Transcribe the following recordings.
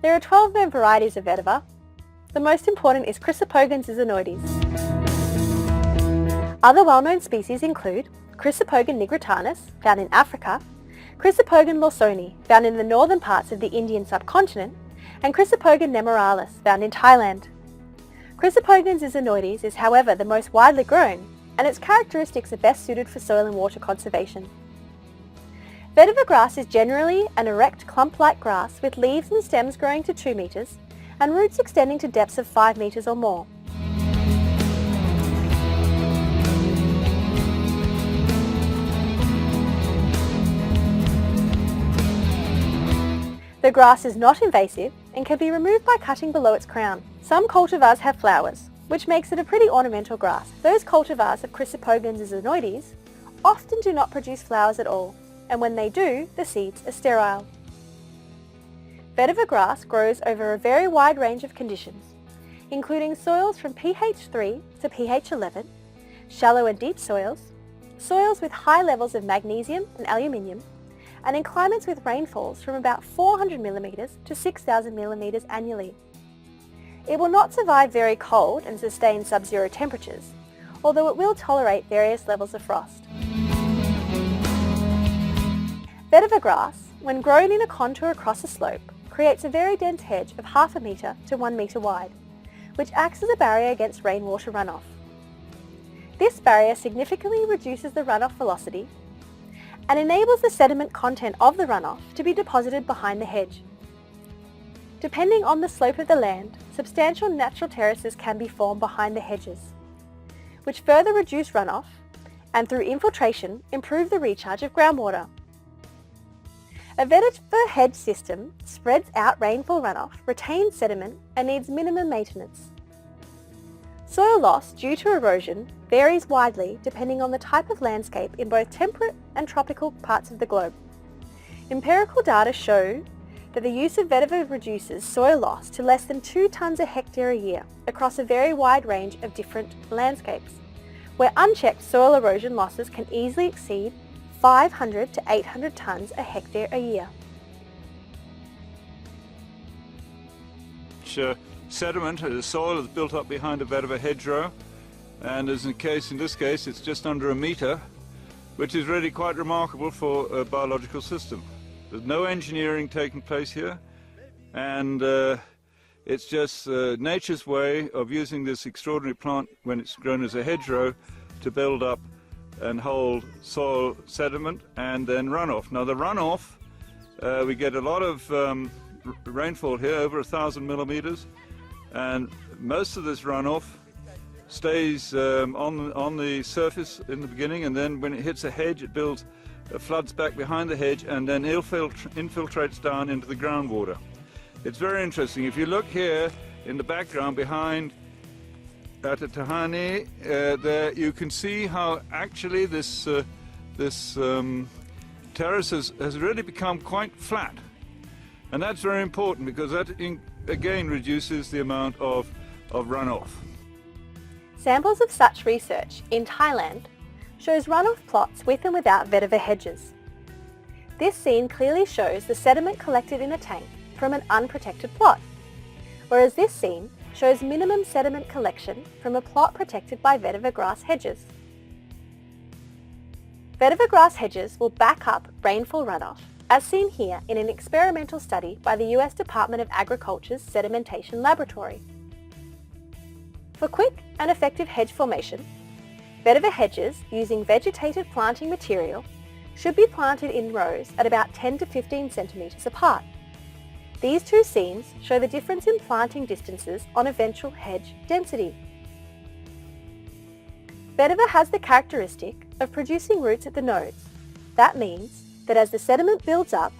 There are 12 known varieties of vetiver. The most important is Chrysopogon Zizainoides. Other well-known species include Chrysopogon nigritanus, found in Africa, Chrysopogon lawsoni, found in the northern parts of the Indian subcontinent, and Chrysopogon nemoralis, found in Thailand. Chrysopogon zizainoides is, however, the most widely grown, and its characteristics are best suited for soil and water conservation. Vetiver grass is generally an erect clump-like grass with leaves and stems growing to 2 metres and roots extending to depths of 5 metres or more. The grass is not invasive and can be removed by cutting below its crown. Some cultivars have flowers, which makes it a pretty ornamental grass. Those cultivars of Chrysopogon zizainoides often do not produce flowers at all, and when they do, the seeds are sterile. Vetiver grass grows over a very wide range of conditions, including soils from pH 3 to pH 11, shallow and deep soils, soils with high levels of magnesium and aluminium, and in climates with rainfalls from about 400 mm to 6,000 mm annually. It will not survive very cold and sustain sub-zero temperatures, although it will tolerate various levels of frost. Vetiver grass, when grown in a contour across a slope, creates a very dense hedge of 0.5 metre to 1 metre wide, which acts as a barrier against rainwater runoff. This barrier significantly reduces the runoff velocity and enables the sediment content of the runoff to be deposited behind the hedge. Depending on the slope of the land, substantial natural terraces can be formed behind the hedges, which further reduce runoff and through infiltration improve the recharge of groundwater. A vetiver hedge system spreads out rainfall runoff, retains sediment and needs minimum maintenance. Soil loss due to erosion varies widely depending on the type of landscape in both temperate and tropical parts of the globe. Empirical data show that the use of vetiver reduces soil loss to less than 2 tonnes a hectare a year across a very wide range of different landscapes, where unchecked soil erosion losses can easily exceed 500 to 800 tonnes a hectare a year. Sediment, the soil is built up behind a vetiver hedgerow, and as in this case it's just under 1 metre, which is really quite remarkable for a biological system. There's no engineering taking place here, and it's just nature's way of using this extraordinary plant when it's grown as a hedgerow to build up and hold soil sediment and then runoff. Now the runoff, we get a lot of rainfall here, over 1,000 millimeters, and most of this runoff stays on the surface in the beginning, and then when it hits a hedge it builds floods back behind the hedge and then infiltrates down into the groundwater. It's very interesting. If you look here in the background behind at the Tahani, there you can see how actually this terrace has really become quite flat, and that's very important because that again reduces the amount of runoff. Samples of such research in Thailand shows runoff plots with and without vetiver hedges. This scene clearly shows the sediment collected in a tank from an unprotected plot, whereas this scene shows minimum sediment collection from a plot protected by vetiver grass hedges. Vetiver grass hedges will back up rainfall runoff, as seen here in an experimental study by the US Department of Agriculture's Sedimentation Laboratory. For quick and effective hedge formation, vetiver hedges using vegetated planting material should be planted in rows at about 10 to 15 centimetres apart. These two scenes show the difference in planting distances on eventual hedge density. Vetiver has the characteristic of producing roots at the nodes. That means that as the sediment builds up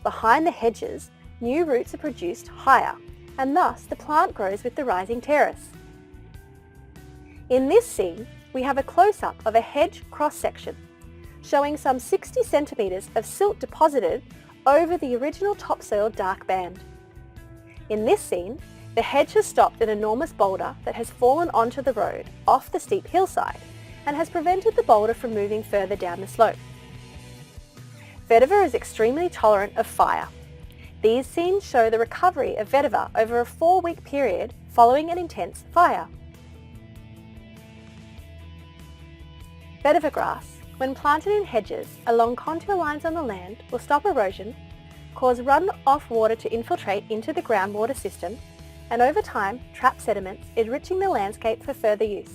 behind the hedges, new roots are produced higher, and thus the plant grows with the rising terrace. In this scene, we have a close-up of a hedge cross-section, showing some 60 centimetres of silt deposited over the original topsoil dark band. In this scene, the hedge has stopped an enormous boulder that has fallen onto the road off the steep hillside and has prevented the boulder from moving further down the slope. Vetiver is extremely tolerant of fire. These scenes show the recovery of vetiver over a 4-week period following an intense fire. Vetiver grass, when planted in hedges along contour lines on the land, will stop erosion, cause run-off water to infiltrate into the groundwater system, and over time trap sediments, enriching the landscape for further use.